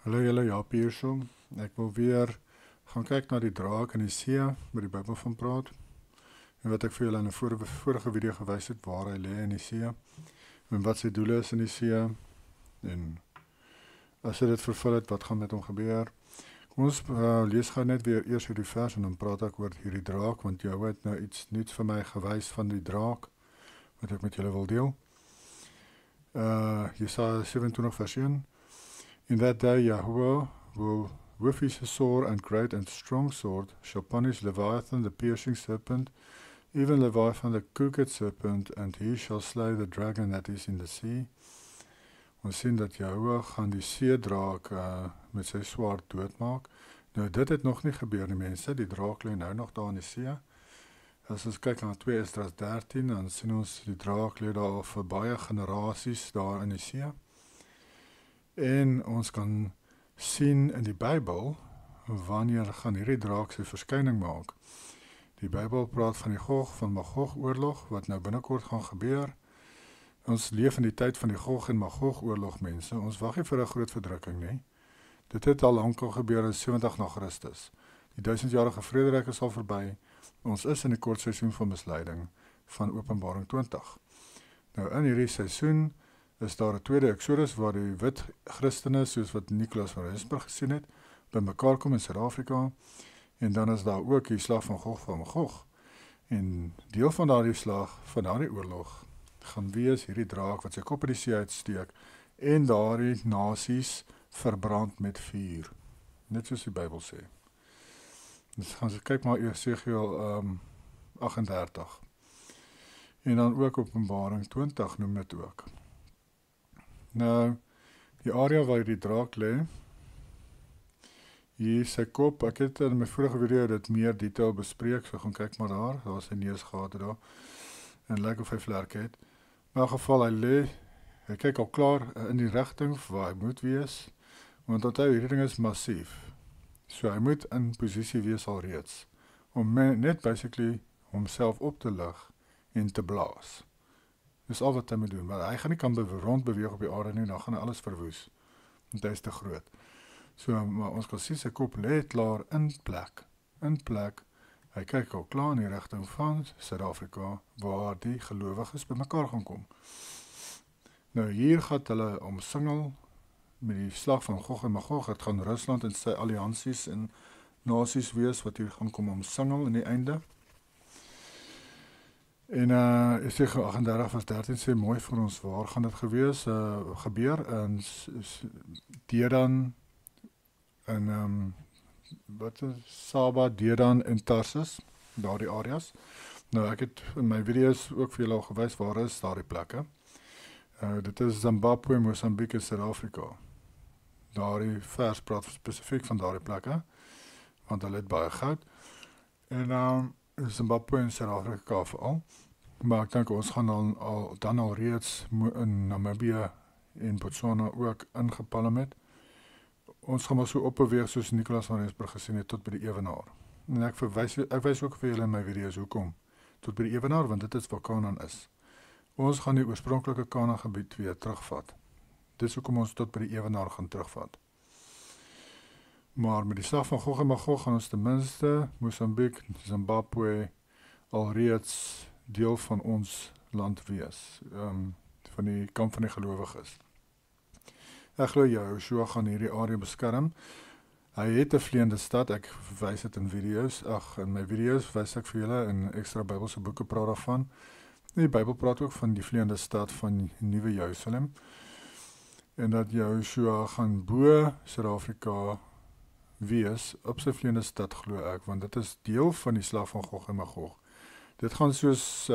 Hallo julle, Jaap hierso. Ek wil weer gaan kyk na die draak in die see, waar die Bybel van praat. En wat ek vir julle in 'n vorige video gewys het, waar hy lê in die see. En wat sy doel is in die see. En as hy dit vervul het, wat gaan met hom gebeur? Kom ons lees gou net weer eers hierdie vers en dan praat ek oor hierdie draak, want jou het nou iets nuuts vir my gewys van die draak, wat ek met julle wil deel. Jesaja 27 vers 1. In that day Yahweh will with his sword and great and strong sword shall punish Leviathan the piercing serpent, even Leviathan the crooked serpent, and he shall slay the dragon that is in the sea. Ons sien dat Yahweh gaan die see-draak met sy swaard doodmaak. Nou dit het nog nie gebeur nie mense, die draak lê nou nog daar in die see. As ons kyk na 2 Esdras 13, dan sien ons die draak lê daar al vir baie generasies daar in die see. En ons kan sien in die Bybel, wanneer gaan hierdie draak sy verskyning maak. Die Bybel praat van die Gog van Magog oorlog, wat nou binnekort gaan gebeur. Ons leef in die tyd van die Gog en Magog oorlog mense, ons wag nie vir 'n groot verdrukking nie. Dit het al lank al gebeur in 70 na Christus. Die 1000-jarige vrederyk is al verby, ons is in die kort seisoen van misleiding van Openbaring 20. Nou in hierdie seisoen is daar 'n tweede Exodus waar die wit Christene, soos wat Nicolaas van Rensburg gesien het, by mekaar kom in Suid-Afrika, en dan is daar ook die slag van Gog van Magog. En deel van daardie slag, van daardie oorlog, gaan wees hierdie draak wat sy kop in die see uitsteek, en daardie nasies verbrand met vuur. Net soos die Bybel sê. Dus gaan kyk maar Esegiel 38. En dan ook Openbaring 20 noem dit ook. Nou, die area waar die draak lê, hier sy kop, ek het in my vorige video dit meer detail bespreek, so gaan kyk maar daar is sy neusgate daar, en lyk of hy vlerke het. In elk geval, hy kyk al klaar in die rigting waar hy moet wees, want onthou, hierdie ding is massief, so hy moet in posisie wees al reeds, om net basically homself op te lig en te blaas. Dis al wat hy moet doen, maar hy gaan nie kan rondbeweeg op die aarde nie, dan gaan hy alles verwoes, want hy is te groot. So, maar ons kan sien, sy kop lê klaar in plek, hy kyk al klaar in die rigting van Suid-Afrika, waar die gelowiges by mekaar gaan kom. Nou hier gaat hulle omsingel, met die slag van Gog en Magog, het gaan Rusland en sy alliansies en nasies wees, wat hier gaan kom omsingel in die einde. En Esegiel 38 vers 13 sê mooi vir ons, waar gaan dit gebeur, en Dedan, en Saba, Dedan en Tarsus, daar die areas. Nou ek het in my video's ook vir julle al gewys, waar is daar die plekke. Dit is Zimbabwe, Mozambique en Suid-Afrika. Daar die vers praat spesifiek van daar die plekke, want hulle het baie goud. En Zimbabwe en Suid-Afrika veral. Maar ek dink ons gaan dan al reeds in Namibië en Botswana ook ingepalm het. Ons gaan maar so opbeweeg soos Nicolaas van Rensburg gesien het, tot by die ewenaar. En ek wys ook vir julle in my video's hoekom tot by die ewenaar, want dit is waar Kanaan is. Ons gaan die oorspronklike Kanaan gebied weer terugvat. Dis hoekom ons tot by die ewenaar gaan terugvat. Maar met die slag van Gog en Magog gaan ons ten minste Mozambique, Zimbabwe alreeds deel van ons land wees, van die kamp van die gelowiges. Ek glo Joshua gaan hierdie area beskerm. Hy het 'n vleiende stad, ek wys dit in video's, in my video's wys ek vir julle, in ekstra Bybelse boeke praat daarvan. Die Bybel praat ook van die vleiende stad van Nuwe Jerusalem, en dat Joshua gaan bo Suid-Afrika wees, op sy vleiende stad glo ek, want dit is deel van die slag van Gog en Magog. Dit gaan soos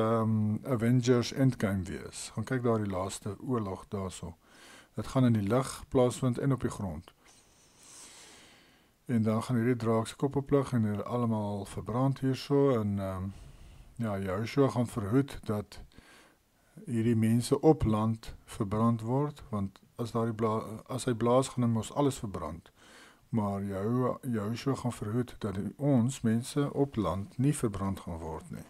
Avengers Endgame wees. Gaan kyk daar die laaste oorlog daarso. Dit gaan in die lug plaasvind en op die grond. En dan gaan hierdie draak se kop oplig en hulle almal verbrand hierso, en Joshua gaan verhoed dat hierdie mense op land verbrand word, want as hy blaas gaan mos alles verbrand. Maar Joshua gaan verhoed dat ons mense op land nie verbrand gaan word nie.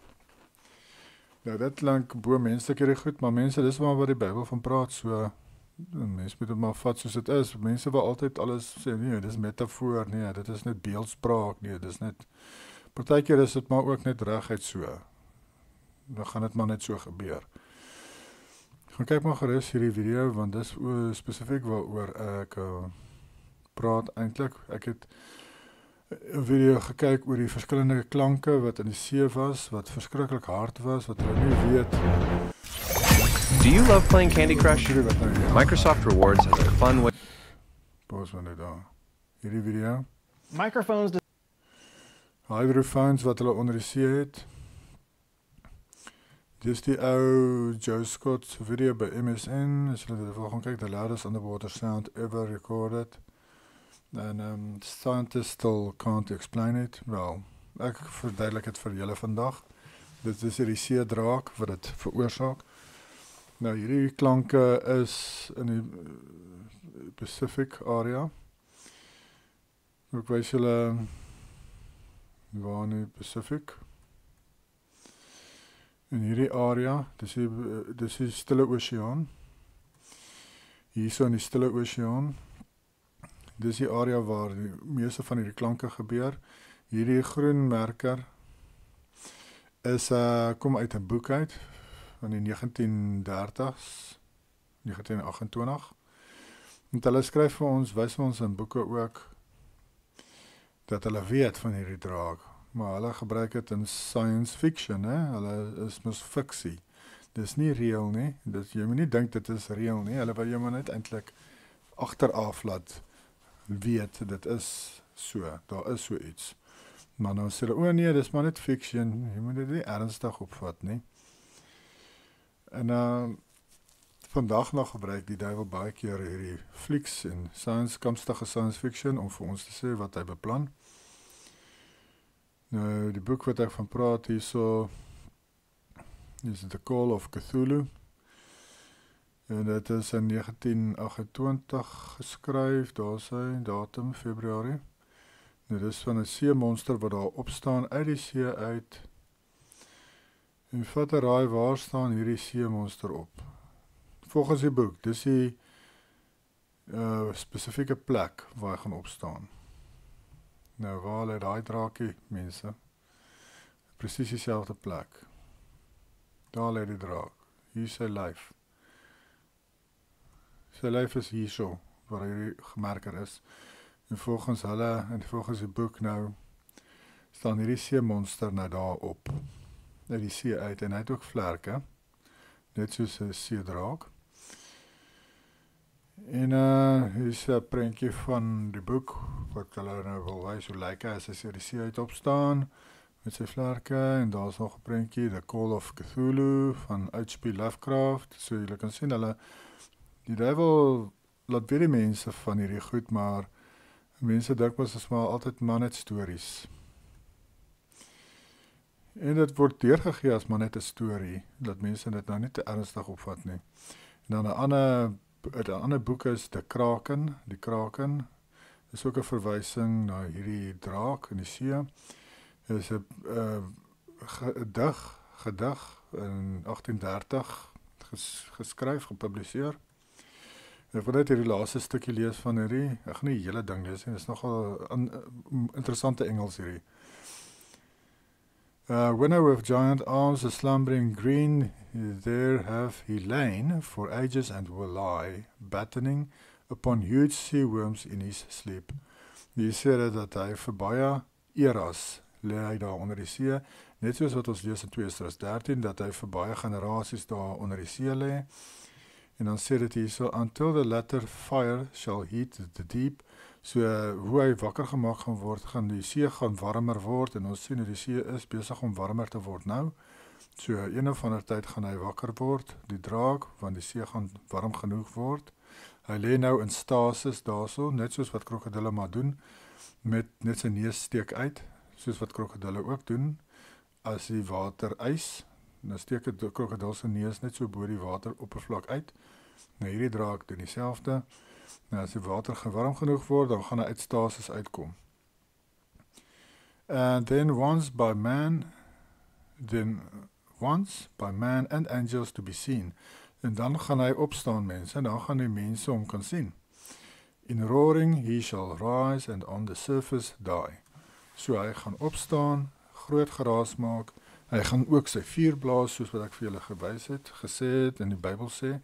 Nou dit klink bo menslik hierdie goed, maar mense, dis maar wat die Bybel van praat, so Mense moet dit maar vat soos dit is. Mense wil altyd alles sê, nee, dis metafoor, nee, dit is net beeldspraak, nee, dis net partykeer is dit maar ook net reguit so. Dan gaan dit maar net so gebeur. Gaan kyk maar gerus hierdie video want dis spesifiek waaroor ek praat eintlik. Ek het 'n video gekyk oor die verskillende klanke wat in die see was, wat verskriklik hard was, wat hulle nie weet. Do you love playing Candy Crush? Microsoft Rewards has a fun way. Pause van dit daar. Hierdie video. Microphones. Hydrophones wat hulle onder die see het. Dis die ou Joe Scott video by MSN. As julle dit wil gaan kyk, the loudest underwater sound ever recorded. And scientists still can't explain it. Wel, ek verduidelik dit vir julle vandag. Dit is die see draak wat dit veroorsaak. Nou hierdie klanke is in die Pacific area. Ek wys julle waar in die Pacific. In hierdie area, dis die Stille Oseaan. Hierso in die Stille Oseaan. Dis die area waar die meeste van hierdie klanke gebeur. Hierdie groen merker is kom uit 'n boek uit van die 1930s, 1928. En hulle skryf vir ons, wys vir ons in boeke ook dat hulle weet van hierdie draak, maar hulle gebruik dit in science fiction, hè? Hulle is mos fiksie. Dis nie reël nie. Jy moet nie dink dit is reël nie. Hulle wil jou maar net eintlik agteraf laat weet dit is so, daar is so iets. Maar nou sê hulle, o nee, dis maar net fiction. Jy moet dit nie ernstig opvat nie. En vandag nog gebruik die duiwel baie keer hierdie flieks en kamstige science fiction om vir ons te sê wat hy beplan. Nou, die boek wat ek van praat hierso is The Call of Cthulhu. En dit is in 1928 geskryf, daar is hy, datum, Februarie. Nou, dit is van 'n seemonster wat daar opstaan uit die see uit. En vat 'n raai, waar staan hierdie seemonster op? Volgens die boek, dis die spesifieke plek waar hy gaan opstaan. Nou, waar lê daai draakie, mense? Presies dieselfde plek. Daar lê die draak. Hier is sy lyf. Sy lyf is hierso, waar hy gemerker is. En volgens hulle, en volgens die boek nou, staan hierdie seemonster nou daar op. Uit die see uit, en hy het ook vlerke, net soos 'n seedraak. En hier is 'n prentjie van die boek, wat hulle nou wil wys, hoe lyk hy as hy uit die see uit opstaan, met sy vlerke, en daar is nog 'n prentjie, The Call of Cthulhu, van H.P. Lovecraft. So julle kan sien, die duiwel laat weet die mense van hierdie goed, maar mense dink mos is maar altyd maar net stories. En dit word deurgegee as maar net 'n storie, dat mense dit nou nie te ernstig opvat nie. En dan 'n ander boek is The Kraken. Die Kraken is ook 'n verwysing na hierdie draak in die see. Dit is 'n gedig in 1830 geskryf, gepubliseer. Ek wil net hierdie laaste stukkie lees van hierdie, ek gaan nie die hele ding lees nie, dit is nogal interessante Engels hierdie. Winner with giant arms, a slumbering green, there have he lain for ages and will lie, battening upon huge sea worms in his sleep. Die sê dat hy vir baie eras lê hy daar onder die see, net soos wat ons lees in 2 Esdras 13, dat hy vir baie generasies daar onder die see lê. En dan sê dit hier so, until the latter fire shall heat the deep. So, hoe hy wakker gemaak gaan word, gaan die see gaan warmer word, en ons sien hoe die see is besig om warmer te word nou. So, een of ander tyd gaan hy wakker word, die draak, want die see gaan warm genoeg word. Hy lê nou in stasis daarso, net soos wat krokodille maar doen, met net sy neus steek uit, soos wat krokodille ook doen, as die water ys, dan steek die krokodil se neus net so bo die wateroppervlak uit. Nou hierdie draak doen dieselfde. Nou as die water warm genoeg word, dan gaan hy uit stasis uitkom. And then once by man and angels to be seen, En dan gaan hy opstaan, mense, en dan gaan die mense hom kan sien. In roaring he shall rise and on the surface die. So hy gaan opstaan, groot geraas maak, hy gaan ook sy vuur blaas, soos wat ek vir julle gesê het, en die Bybel sê,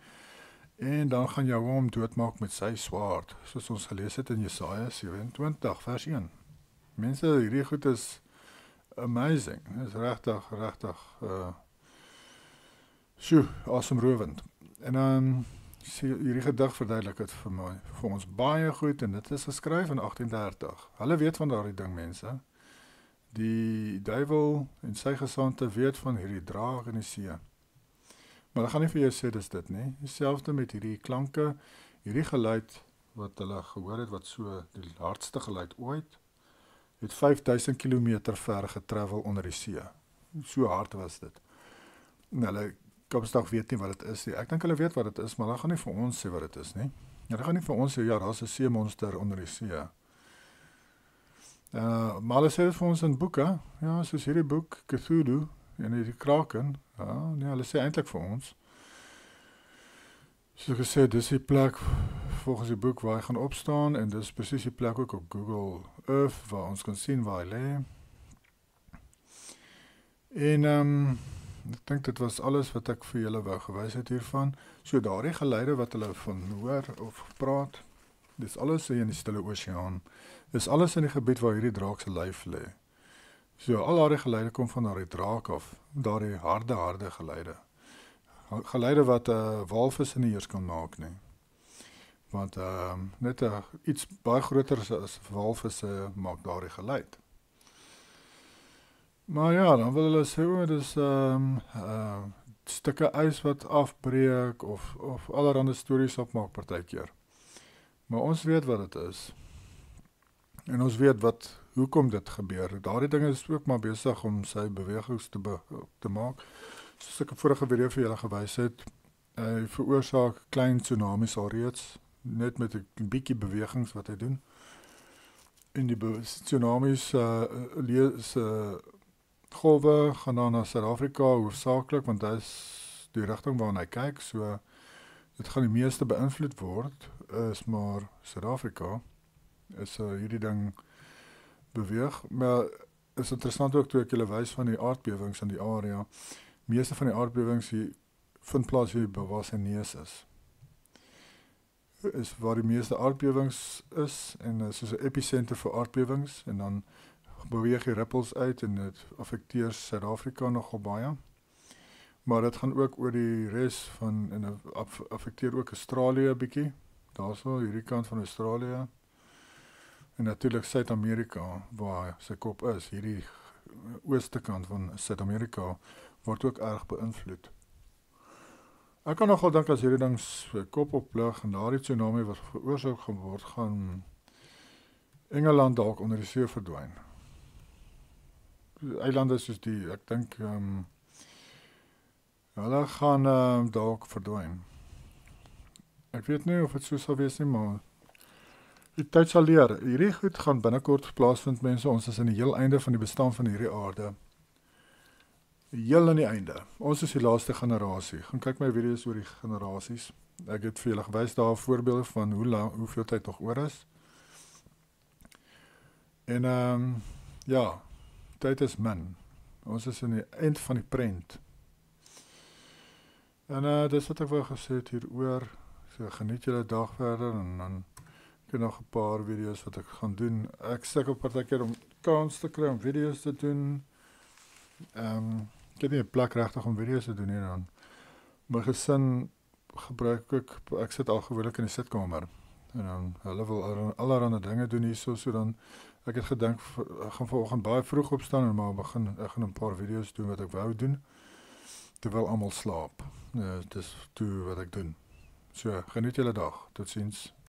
en dan gaan Jahwe hom doodmaak met sy swaard, soos ons gelees het in Jesaja 27 vers 1. Mense, hierdie goed is amazing, dit is regtig, asemrowend. En dan hierdie gedig verduidelik het vir ons baie goed, en dit is geskryf in 1830. Hulle weet van daardie ding, mense. Die duiwel en sy gesandte weet van hierdie draak in die see. Maar hulle gaan nie vir jou sê dis dit nie. Dieselfde met hierdie klanke, hierdie geluid wat hulle gehoor het, wat so die hardste geluid ooit, het 5000 kilometer ver getravel onder die see. So hard was dit. En hulle Kapsdag weet nie wat dit is nie. Ek dink hulle weet wat dit is, maar hulle gaan nie vir ons sê wat dit is nie. Hulle gaan nie vir ons sê, ja, daar is 'n seemonster onder die see. Maar hulle sê dit vir ons in boeke, ja, soos hierdie boek, Cthulhu, en hierdie kraken, ja, nee, hulle sê eintlik vir ons. Soos gesê, dis die plek volgens die boek waar hy gaan opstaan, en dis presies die plek ook op Google Earth, waar ons kan sien waar hy lê. En ek dink dit was alles wat ek vir julle wou gewys het hiervan. So daardie geluide wat hulle van hoor of praat, dis alles in die Stille Oseaan. Dis alles in die gebied waar hierdie draak se lyf lê. So al daardie geluide kom van daardie draak af, daardie harde geluide. Geluide wat 'n walvis nie eers kan maak nie. Want net iets baie groter as walvisse maak daardie geluid. Maar ja, dan wil hulle sê, dis stukke ys wat afbreek, of allerhande stories opmaak partykeer. Maar ons weet wat dit is. En ons weet hoekom dit gebeur. Daardie dinge is ook maar besig om sy bewegings te maak. Soos ek 'n vorige video vir julle gewys het, hy veroorsaak klein tsunamies alreeds, net met 'n bietjie bewegings wat hy doen. En die tsunamies golwe gaan dan na Suid-Afrika hoofsaaklik, want dit is die rigting waarna hy kyk, so dit gaan die meeste beïnvloed word, is maar Suid-Afrika, is hierdie ding beweeg, maar is interessant ook toe ek julle wys van die aardbewings in die area. Meeste van die aardbewings vind plaas hier waar sy neus is waar die meeste aardbewings is, en soos 'n epicenter vir aardbewings, en dan beweeg die rippels uit, en dit affekteer Suid-Afrika nogal baie. Maar dit gaan ook oor die res van, en affekteer ook Australië 'n bietjie, daarso hierdie kant van Australië, en natuurlik Suid-Amerika, waar sy kop is, hierdie ooste kant van Suid-Amerika, word ook erg beïnvloed. Ek kan nogal dink as hierdie ding sy kop oplig, en daardie tsunami wat veroorsaak geword, gaan Engeland dalk onder die see verdwyn. Eilande soos die, ek dink, hulle gaan dalk verdwyn. Ek weet nie of dit so sal wees nie, maar die tyd sal leer. Hierdie goed gaan binnekort plaasvind, mense. Ons is in die heel einde van die bestaan van hierdie aarde. Heel aan die einde. Ons is die laaste generasie. Gaan kyk my video's oor die generasies. Ek het vir julle gewys daar voorbeelde van hoeveel tyd nog oor is. En ja, tyd is min. Ons is in die eind van die prent. En dis wat ek wou gesê het hieroor. So geniet julle dag verder, en dan ek nog 'n paar video's wat ek gaan doen. Ek sukkel partykeer om kans te kry om video's te doen. Ek het nie 'n plek regtig om video's te doen nie dan. My gesin gebruik ek sit al gewoonlik in die sitkamer. En dan hulle wil allerhande dinge doen hierso, so dan ek het gedink ek gaan vanoggend baie vroeg opstaan en maar ek gaan 'n paar video's doen wat ek wou doen terwyl almal slaap. Dis toe wat ek doen. So, geniet julle dag. Totsiens.